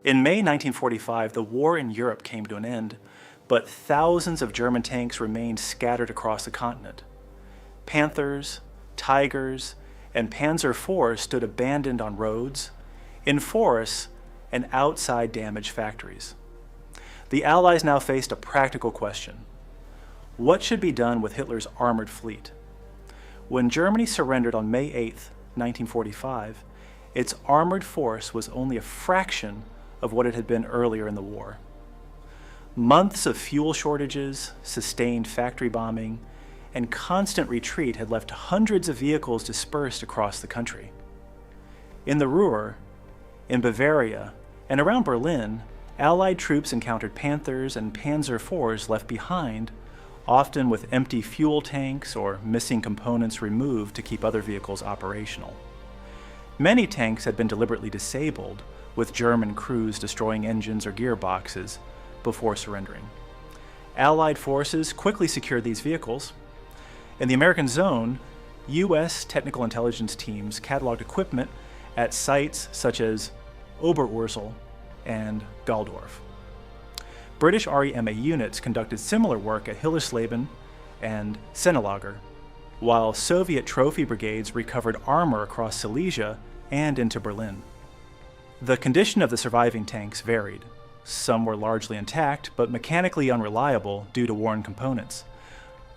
In May 1945, the war in Europe came to an end, but thousands of German tanks remained scattered across the continent. Panthers, Tigers, and Panzer IVs stood abandoned on roads, in forests, and outside damaged factories. The Allies now faced a practical question. What should be done with Hitler's armored fleet? When Germany surrendered on May 8, 1945, its armored force was only a fraction of what it had been earlier in the war. Months of fuel shortages, sustained factory bombing, and constant retreat had left hundreds of vehicles dispersed across the country. In the Ruhr, in Bavaria, and around Berlin, Allied troops encountered Panthers and Panzer IVs left behind, often with empty fuel tanks or missing components removed to keep other vehicles operational. Many tanks had been deliberately disabled, with German crews destroying engines or gearboxes before surrendering. Allied forces quickly secured these vehicles. In the American zone, U.S. technical intelligence teams cataloged equipment at sites such as Oberursel and Galdorf. British REMA units conducted similar work at Hillersleben and Sennelager, while Soviet trophy brigades recovered armor across Silesia and into Berlin. The condition of the surviving tanks varied. Some were largely intact, but mechanically unreliable due to worn components.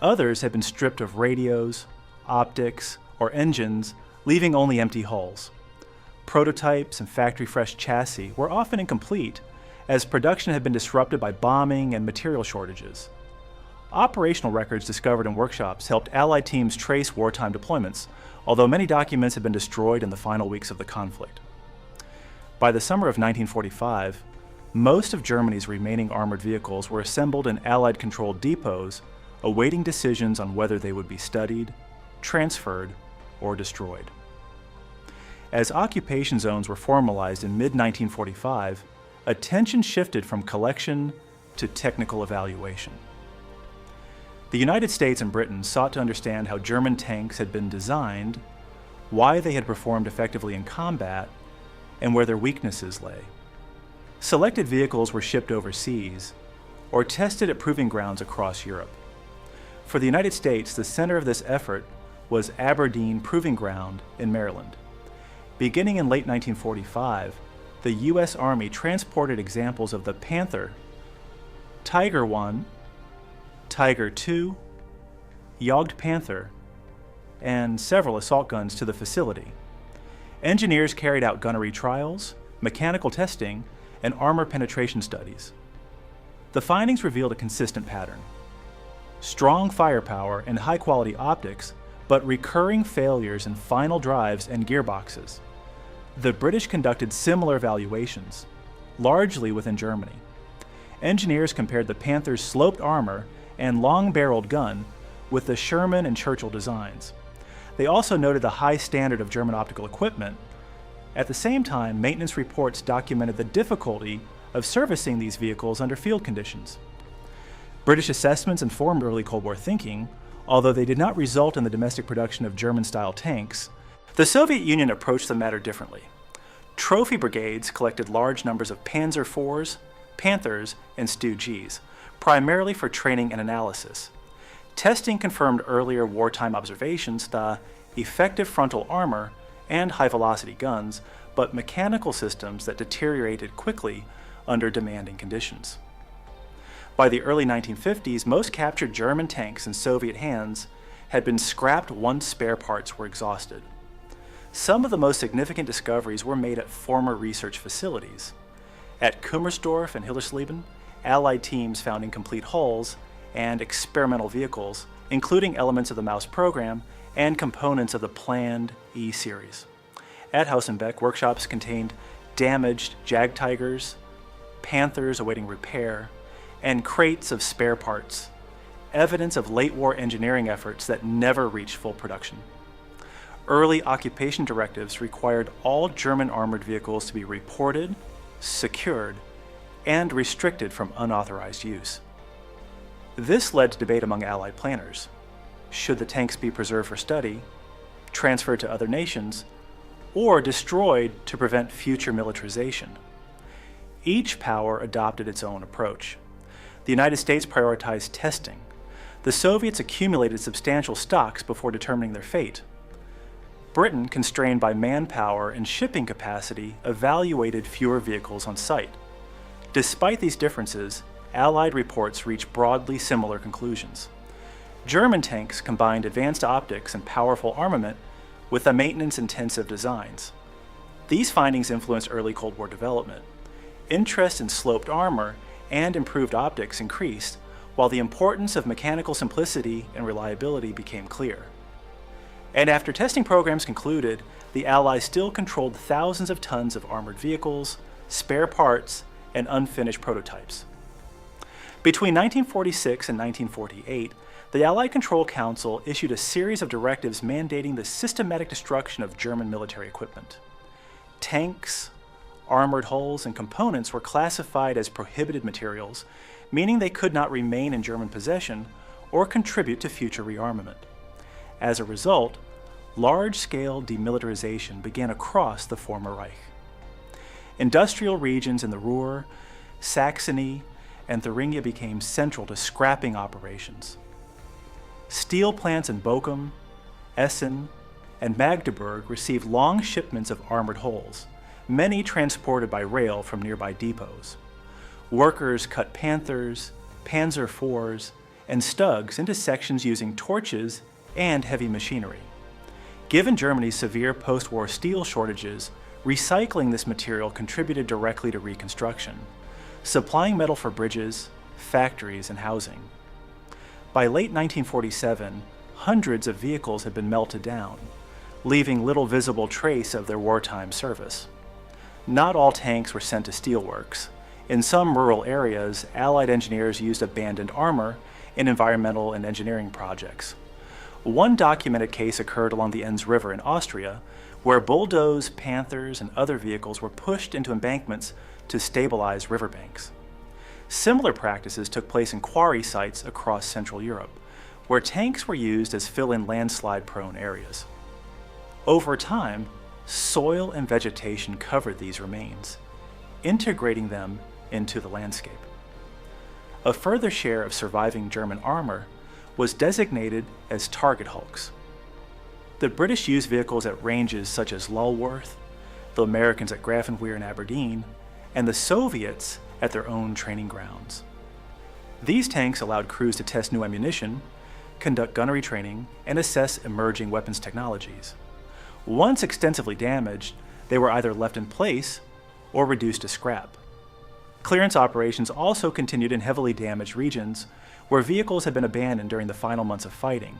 Others had been stripped of radios, optics, or engines, leaving only empty hulls. Prototypes and factory-fresh chassis were often incomplete, as production had been disrupted by bombing and material shortages. Operational records discovered in workshops helped Allied teams trace wartime deployments, although many documents had been destroyed in the final weeks of the conflict. By the summer of 1945, most of Germany's remaining armored vehicles were assembled in Allied-controlled depots, awaiting decisions on whether they would be studied, transferred, or destroyed. As occupation zones were formalized in mid-1945, attention shifted from collection to technical evaluation. The United States and Britain sought to understand how German tanks had been designed, why they had performed effectively in combat, and where their weaknesses lay. Selected vehicles were shipped overseas or tested at proving grounds across Europe. For the United States, the center of this effort was Aberdeen Proving Ground in Maryland. Beginning in late 1945, the U.S. Army transported examples of the Panther, Tiger I, Tiger II, Jagd Panther, and several assault guns to the facility. Engineers carried out gunnery trials, mechanical testing, and armor penetration studies. The findings revealed a consistent pattern. Strong firepower and high-quality optics, but recurring failures in final drives and gearboxes. The British conducted similar evaluations, largely within Germany. Engineers compared the Panther's sloped armor and long-barreled gun with the Sherman and Churchill designs. They also noted the high standard of German optical equipment. At the same time, maintenance reports documented the difficulty of servicing these vehicles under field conditions. British assessments informed early Cold War thinking, although they did not result in the domestic production of German-style tanks. The Soviet Union approached the matter differently. Trophy brigades collected large numbers of Panzer IVs, Panthers, and Stu Gs, primarily for training and analysis. Testing confirmed earlier wartime observations, the effective frontal armor and high-velocity guns, but mechanical systems that deteriorated quickly under demanding conditions. By the early 1950s, most captured German tanks in Soviet hands had been scrapped once spare parts were exhausted. Some of the most significant discoveries were made at former research facilities. At Kummersdorf and Hillersleben, Allied teams found incomplete hulls and experimental vehicles, including elements of the Maus program and components of the planned E-series. At Hausenbeck, workshops contained damaged Jagdtigers, Panthers awaiting repair, and crates of spare parts, evidence of late-war engineering efforts that never reached full production. Early occupation directives required all German armored vehicles to be reported, secured, and restricted from unauthorized use. This led to debate among Allied planners. Should the tanks be preserved for study, transferred to other nations, or destroyed to prevent future militarization? Each power adopted its own approach. The United States prioritized testing. The Soviets accumulated substantial stocks before determining their fate. Britain, constrained by manpower and shipping capacity, evaluated fewer vehicles on site. Despite these differences, Allied reports reached broadly similar conclusions. German tanks combined advanced optics and powerful armament with the maintenance-intensive designs. These findings influenced early Cold War development. Interest in sloped armor and improved optics increased, while the importance of mechanical simplicity and reliability became clear. And after testing programs concluded, the Allies still controlled thousands of tons of armored vehicles, spare parts, and unfinished prototypes. Between 1946 and 1948, the Allied Control Council issued a series of directives mandating the systematic destruction of German military equipment. Tanks, armored hulls, and components were classified as prohibited materials, meaning they could not remain in German possession or contribute to future rearmament. As a result, large-scale demilitarization began across the former Reich. Industrial regions in the Ruhr, Saxony, and Thuringia became central to scrapping operations. Steel plants in Bochum, Essen, and Magdeburg received long shipments of armored hulls, many transported by rail from nearby depots. Workers cut Panthers, Panzer IVs, and Stugs into sections using torches and heavy machinery. Given Germany's severe post-war steel shortages, recycling this material contributed directly to reconstruction, supplying metal for bridges, factories, and housing. By late 1947, hundreds of vehicles had been melted down, leaving little visible trace of their wartime service. Not all tanks were sent to steelworks. In some rural areas, Allied engineers used abandoned armor in environmental and engineering projects. One documented case occurred along the Enns River in Austria, where bulldozed Panthers and other vehicles were pushed into embankments to stabilize riverbanks. Similar practices took place in quarry sites across Central Europe, where tanks were used as fill-in landslide-prone areas. Over time, soil and vegetation covered these remains, integrating them into the landscape. A further share of surviving German armor was designated as target hulks. The British used vehicles at ranges such as Lulworth, the Americans at Grafenwehr and Aberdeen, and the Soviets at their own training grounds. These tanks allowed crews to test new ammunition, conduct gunnery training, and assess emerging weapons technologies. Once extensively damaged, they were either left in place or reduced to scrap. Clearance operations also continued in heavily damaged regions where vehicles had been abandoned during the final months of fighting.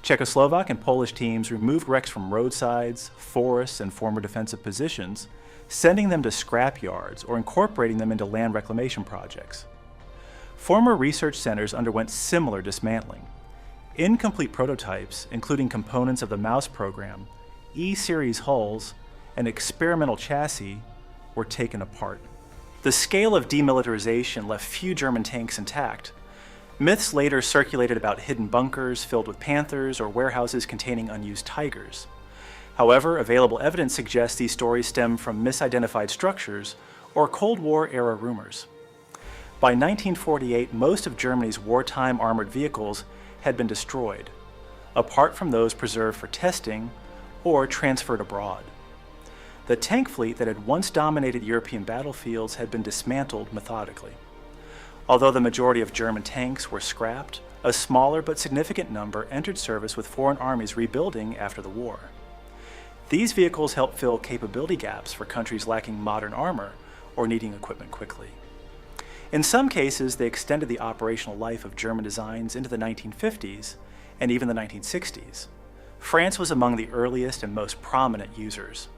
Czechoslovak and Polish teams removed wrecks from roadsides, forests, and former defensive positions, sending them to scrap yards or incorporating them into land reclamation projects. Former research centers underwent similar dismantling. Incomplete prototypes, including components of the Maus program, E-series hulls, and experimental chassis, were taken apart. The scale of demilitarization left few German tanks intact. Myths later circulated about hidden bunkers filled with Panthers or warehouses containing unused Tigers. However, available evidence suggests these stories stem from misidentified structures or Cold War-era rumors. By 1948, most of Germany's wartime armored vehicles had been destroyed, apart from those preserved for testing or transferred abroad. The tank fleet that had once dominated European battlefields had been dismantled methodically. Although the majority of German tanks were scrapped, a smaller but significant number entered service with foreign armies rebuilding after the war. These vehicles helped fill capability gaps for countries lacking modern armor or needing equipment quickly. In some cases, they extended the operational life of German designs into the 1950s and even the 1960s. France was among the earliest and most prominent users.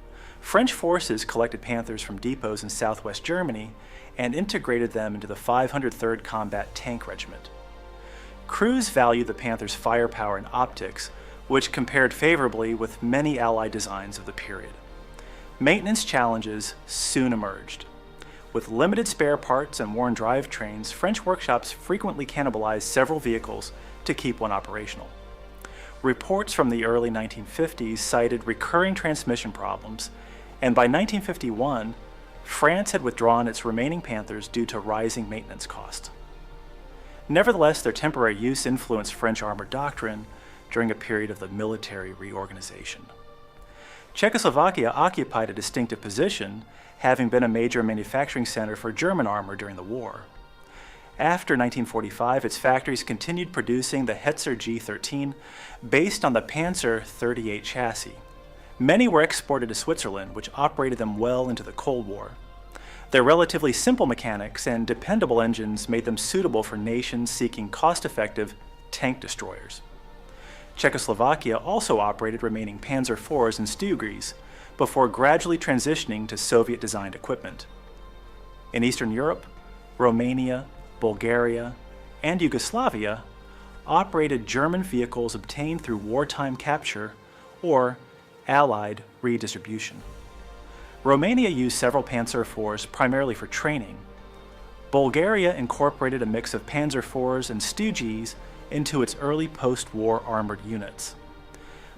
French forces collected Panthers from depots in southwest Germany and integrated them into the 503rd Combat Tank Regiment. Crews valued the Panther's firepower and optics, which compared favorably with many Allied designs of the period. Maintenance challenges soon emerged. With limited spare parts and worn drivetrains, French workshops frequently cannibalized several vehicles to keep one operational. Reports from the early 1950s cited recurring transmission problems, and by 1951, France had withdrawn its remaining Panthers due to rising maintenance costs. Nevertheless, their temporary use influenced French armored doctrine during a period of the military reorganization. Czechoslovakia occupied a distinctive position, having been a major manufacturing center for German armor during the war. After 1945, its factories continued producing the Hetzer G13 based on the Panzer 38 chassis. Many were exported to Switzerland, which operated them well into the Cold War. Their relatively simple mechanics and dependable engines made them suitable for nations seeking cost-effective tank destroyers. Czechoslovakia also operated remaining Panzer IVs and Stugries before gradually transitioning to Soviet-designed equipment. In Eastern Europe, Romania, Bulgaria, and Yugoslavia operated German vehicles obtained through wartime capture or Allied redistribution. Romania used several Panzer IVs primarily for training. Bulgaria incorporated a mix of Panzer IVs and Stugis into its early post-war armored units.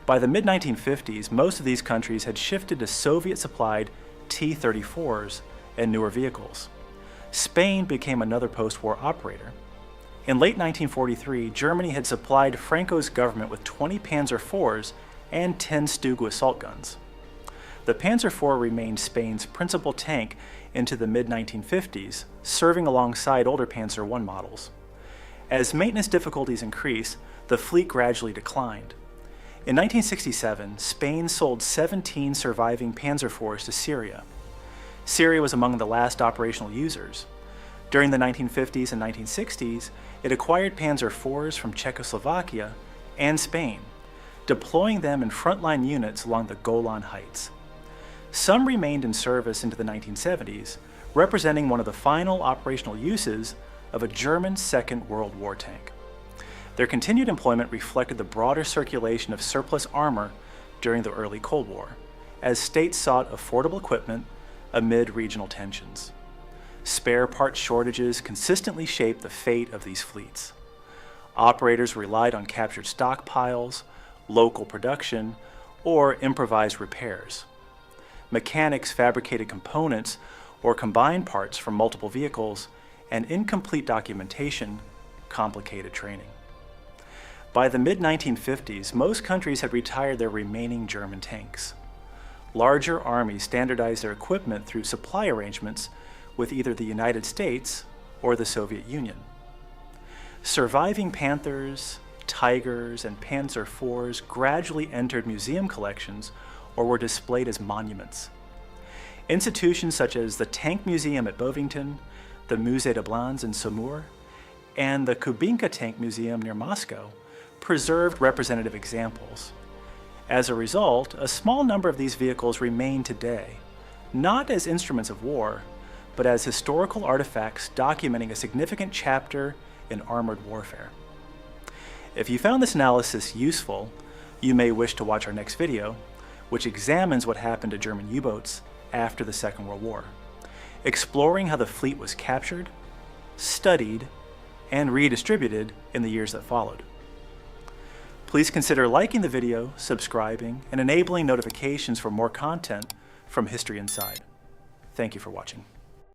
By the mid-1950s, most of these countries had shifted to Soviet-supplied T-34s and newer vehicles. Spain became another post-war operator. In late 1943, Germany had supplied Franco's government with 20 Panzer IVs and 10 Stug assault guns. The Panzer IV remained Spain's principal tank into the mid-1950s, serving alongside older Panzer I models. As maintenance difficulties increased, the fleet gradually declined. In 1967, Spain sold 17 surviving Panzer IVs to Syria. Syria was among the last operational users. During the 1950s and 1960s, it acquired Panzer IVs from Czechoslovakia and Spain, deploying them in frontline units along the Golan Heights. Some remained in service into the 1970s, representing one of the final operational uses of a German Second World War tank. Their continued employment reflected the broader circulation of surplus armor during the early Cold War, as states sought affordable equipment amid regional tensions. Spare part shortages consistently shaped the fate of these fleets. Operators relied on captured stockpiles, local production, or improvised repairs. Mechanics fabricated components or combined parts from multiple vehicles, and incomplete documentation complicated training. By the mid-1950s, most countries had retired their remaining German tanks. Larger armies standardized their equipment through supply arrangements with either the United States or the Soviet Union. Surviving Panthers, Tigers, and Panzer IVs gradually entered museum collections or were displayed as monuments. Institutions such as the Tank Museum at Bovington, the Musée de Blanz in Saumur, and the Kubinka Tank Museum near Moscow preserved representative examples. As a result, a small number of these vehicles remain today, not as instruments of war, but as historical artifacts documenting a significant chapter in armored warfare. If you found this analysis useful, you may wish to watch our next video, which examines what happened to German U-boats after the Second World War, exploring how the fleet was captured, studied, and redistributed in the years that followed. Please consider liking the video, subscribing, and enabling notifications for more content from History Inside. Thank you for watching.